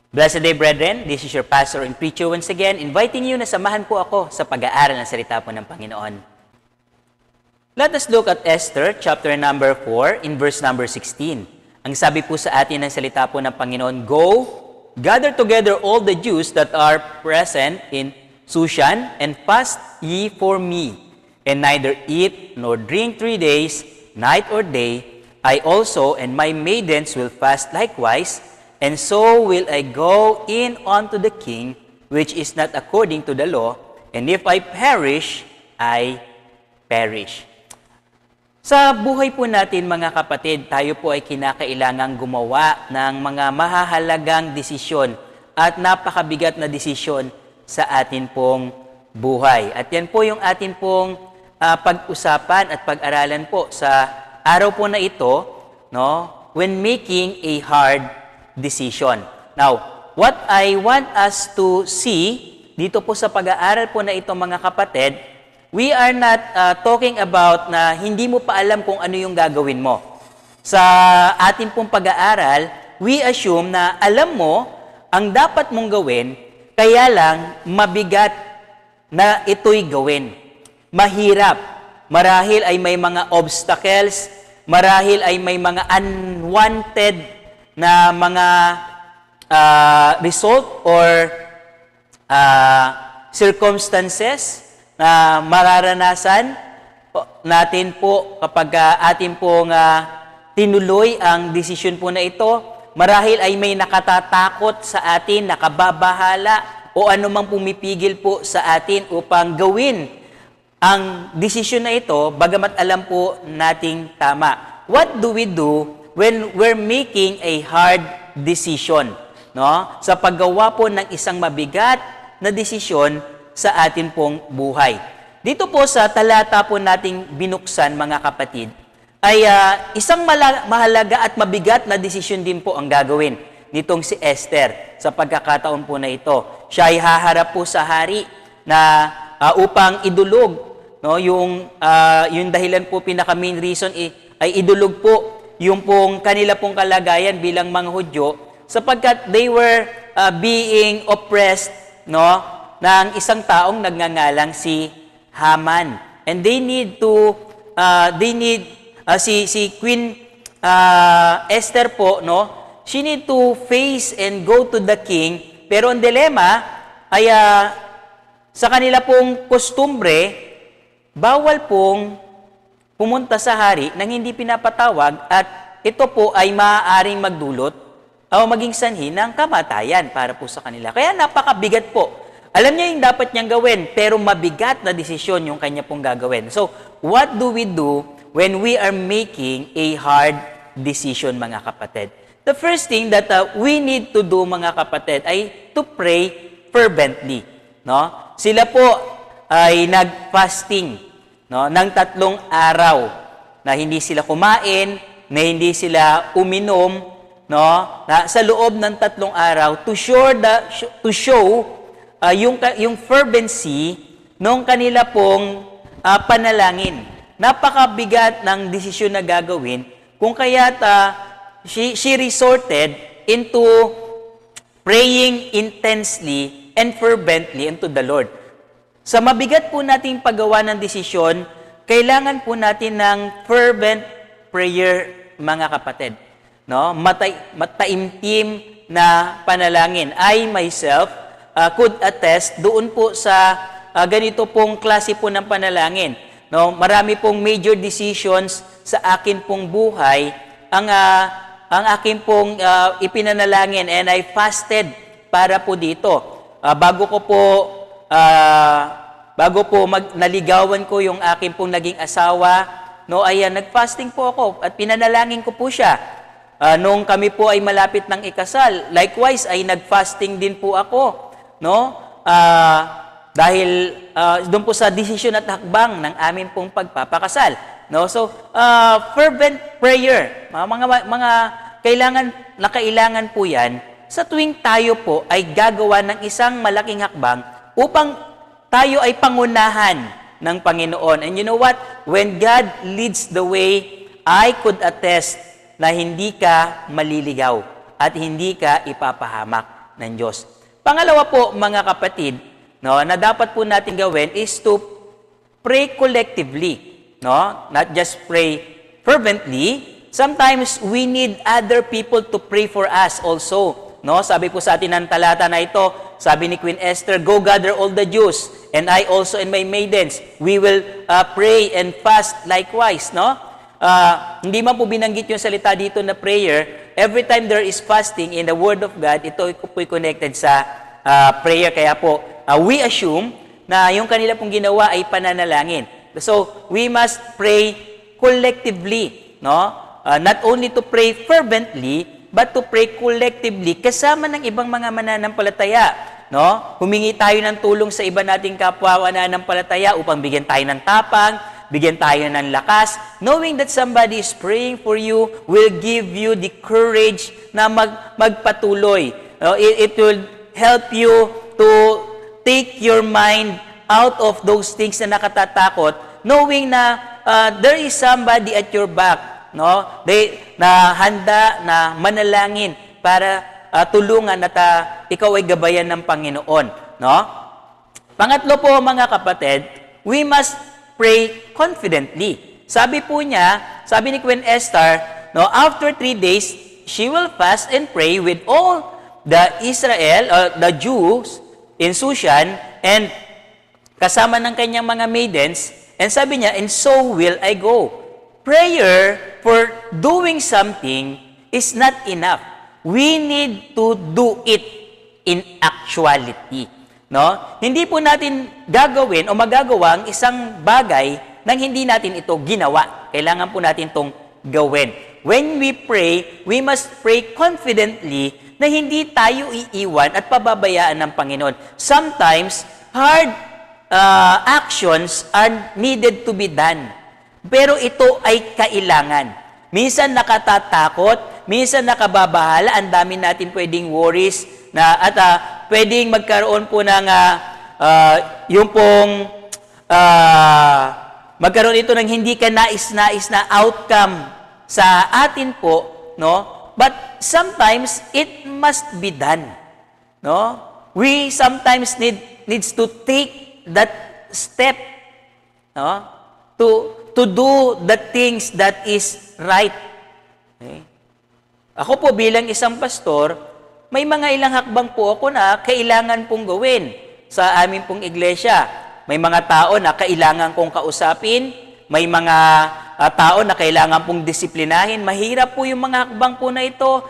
Blessed day, brethren. This is your pastor and preacher once again, inviting you na samahan po ako sa pag-aaral ng salita po ng Panginoon. Let us look at Esther, chapter number 4, in verse number 16. Ang sabi po sa atin ng salita po ng Panginoon, Go, gather together all the Jews that are present in Shushan, and fast ye for me, and neither eat nor drink 3 days, night or day. I also and my maidens will fast likewise, and so will I go in unto the king, which is not according to the law, and if I perish, I perish. Sa buhay po natin mga kapatid, tayo po ay kinakailangang gumawa ng mga mahahalagang desisyon at napakabigat na desisyon sa atin pong buhay. At yan po yung atin pong pag-usapan at pag-aralan po sa araw po na ito, no, when making a hard decision. Now, what I want us to see dito po sa pag-aaral po na ito mga kapatid, we are not talking about na hindi mo pa alam kung ano yung gagawin mo. Sa ating pong pag-aaral, we assume na alam mo ang dapat mong gawin, kaya lang mabigat na ito'y gawin. Mahirap. Marahil ay may mga obstacles, marahil ay may mga unwanted na mga result or circumstances na mararanasan natin po kapag atin pong tinuloy ang desisyon po na ito. Marahil ay may nakatatakot sa atin, nakababahala, o anumang pumipigil po sa atin upang gawin ang desisyon na ito, bagamat alam po nating tama. What do we do when we're making a hard decision, no? Sa paggawa po ng isang mabigat na desisyon sa atin pong buhay. Dito po sa talata po nating binuksan, mga kapatid, ay isang mahalaga at mabigat na desisyon din po ang gagawin nitong si Esther sa pagkakataon po na ito. Siya ay haharap po sa hari na upang idulog, no? Yung dahilan po, pinaka main reason ay idulog po yung pong kanila pong kalagayan bilang mga Hudyo, sapagkat they were being oppressed, no, ng isang taong nagngangalang si Haman. And they need to si Queen Esther po, no, she need to face and go to the king, pero ang dilema ay sa kanila pong kostumbre, bawal pong pumunta sa hari nang hindi pinapatawag, at ito po ay maaaring magdulot o maging sanhi ng kamatayan para po sa kanila. Kaya napakabigat po. Alam niya yung dapat niyang gawin, pero mabigat na desisyon yung kanya pong gagawin. So, what do we do when we are making a hard decision, mga kapatid? The first thing that we need to do, mga kapatid, ay to pray fervently. No? Sila po ay nag-fasting, no, ng 3 araw, na hindi sila kumain, na hindi sila uminom, no, na sa loob ng 3 araw to show yung fervency nung kanila pong panalangin. Napakabigat ng desisyon na gagawin, kung kaya't she resorted into praying intensely and fervently unto the Lord. Sa mabigat po nating paggawa ng desisyon, kailangan po natin ng fervent prayer, mga kapatid. No? Mataimtim na panalangin. I myself could attest doon po sa ganito pong klase po ng panalangin. No? Marami pong major decisions sa akin pong buhay ang akin pong ipinanalangin, and I fasted para po dito. Bago po naligawan ko yung aking pong naging asawa, no, ay nag-fasting po ako at pinanalangin ko po siya. Nung kami po ay malapit ng ikasal, likewise ay nag-fasting din po ako, no? Dahil doon po sa desisyon at hakbang ng amin pong pagpapakasal, no? So, fervent prayer, mga kailangan po 'yan sa tuwing tayo po ay gagawa ng isang malaking hakbang upang tayo ay pangunahan ng Panginoon. And you know what? When God leads the way, I could attest na hindi ka maliligaw at hindi ka ipapahamak. ng Diyos. Pangalawa po, mga kapatid, no, na dapat po natin gawin is to pray collectively. No? Not just pray fervently. Sometimes we need other people to pray for us also. No? Sabi po sa atin ng talata na ito, sabi ni Queen Esther, "Go gather all the Jews, and I also and my maidens. We will pray and fast likewise." No? Hindi man po binanggit yung salita dito na prayer. Every time there is fasting in the Word of God, ito po connected sa prayer. Kaya po, we assume na yung kanila pong ginawa ay pananalangin. So, we must pray collectively, no? Not only to pray fervently, but to pray collectively kasama ng ibang mga mananampalataya, no? Humingi tayo ng tulong sa iba nating kapwa mananampalataya upang bigyan tayo ng tapang, bigyan tayo ng lakas, knowing that somebody is praying for you will give you the courage na magpatuloy. It will help you to take your mind out of those things na nakatatakot, knowing na there is somebody at your back, no? Na handa na manalangin para tulungan at ikaw ay gabayan ng Panginoon, no? Pangatlo po, mga kapatid, we must pray confidently. Sabi po niya, sabi ni Queen Esther, no, after 3 days, she will fast and pray with all the the Jews in Shushan, and kasama ng kanyang mga maidens, and sabi niya, "And so will I go." Prayer for doing something is not enough. We need to do it in actuality. No? Hindi po natin gagawin o magagawa ang isang bagay nang hindi natin ito ginawa. Kailangan po natin itong gawin. When we pray, we must pray confidently na hindi tayo iiwan at pababayaan ng Panginoon. Sometimes, hard actions are needed to be done. Pero ito ay kailangan. Minsan nakatatakot, minsan nakababahala, ang dami natin pwedeng worries na at pwedeng magkaroon po ng yung pong magkaroon ito ng hindi ka nais-nais na outcome sa atin po, no? But sometimes it must be done, no? We sometimes needs to take that step, no? To do the things that is right. Okay? Ako po bilang isang pastor, may mga ilang hakbang po ako na kailangan pong gawin sa amin pong iglesia. May mga tao na kailangan kong kausapin, may mga tao na kailangan pong disiplinahin. Mahirap po yung mga hakbang po na ito.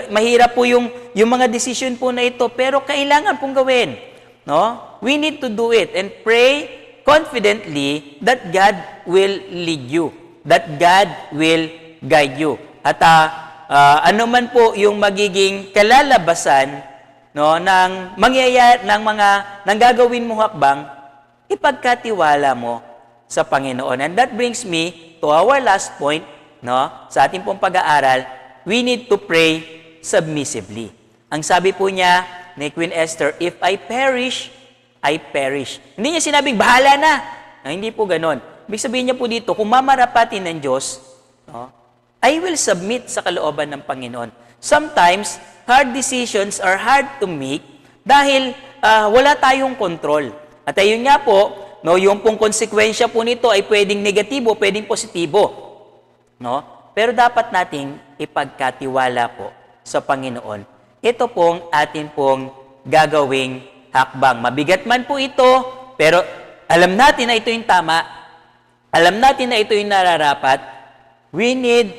Mahirap po yung mga decision po na ito, pero kailangan pong gawin. No? We need to do it and pray confidently that God will lead you, that God will guide you. At ano man po yung magiging kalalabasan, no, ng mangyayari ng mga nang gagawin mo hakbang, ipagkatiwala mo sa Panginoon. And that brings me to our last point, no, sa ating pong pag-aaral, we need to pray submissively. Ang sabi po niya ni Queen Esther, "If I perish, I perish." Hindi niya sinabing, "Bahala na." Hindi po ganon. Ibig sabihin niya po dito, kung mamarapatin ng Diyos, no, I will submit sa kalooban ng Panginoon. Sometimes, hard decisions are hard to make dahil wala tayong control. At ayun nga po, no, yung pong konsekwensya po nito ay pwedeng negatibo, pwedeng positibo. No? Pero dapat nating ipagkatiwala po sa Panginoon. Ito pong atin pong gagawing hakbang. Mabigat man po ito, pero alam natin na ito yung tama, alam natin na ito yung nararapat. We need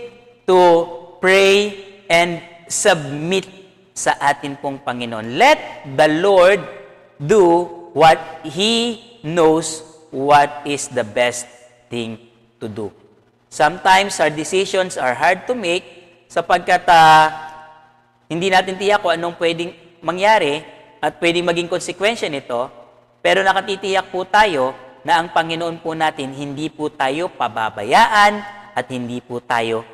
to pray and submit sa atin pong Panginoon. Let the Lord do what He knows what is the best thing to do. Sometimes our decisions are hard to make sapagkat hindi natin tiyak kung anong pwedeng mangyari at pwedeng maging konsekwensya nito, pero nakatitiyak po tayo na ang Panginoon po natin hindi po tayo pababayaan at hindi po tayo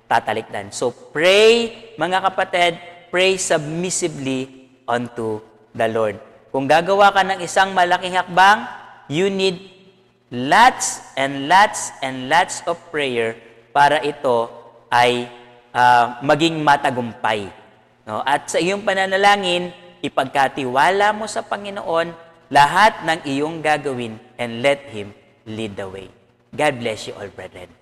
tatalikdan. So pray, mga kapatid, pray submissively unto the Lord. Kung gagawa ka ng isang malaking hakbang, you need lots and lots and lots of prayer para ito ay maging matagumpay. No? At sa iyong pananalangin, ipagkatiwala mo sa Panginoon lahat ng iyong gagawin and let Him lead the way. God bless you all, brethren.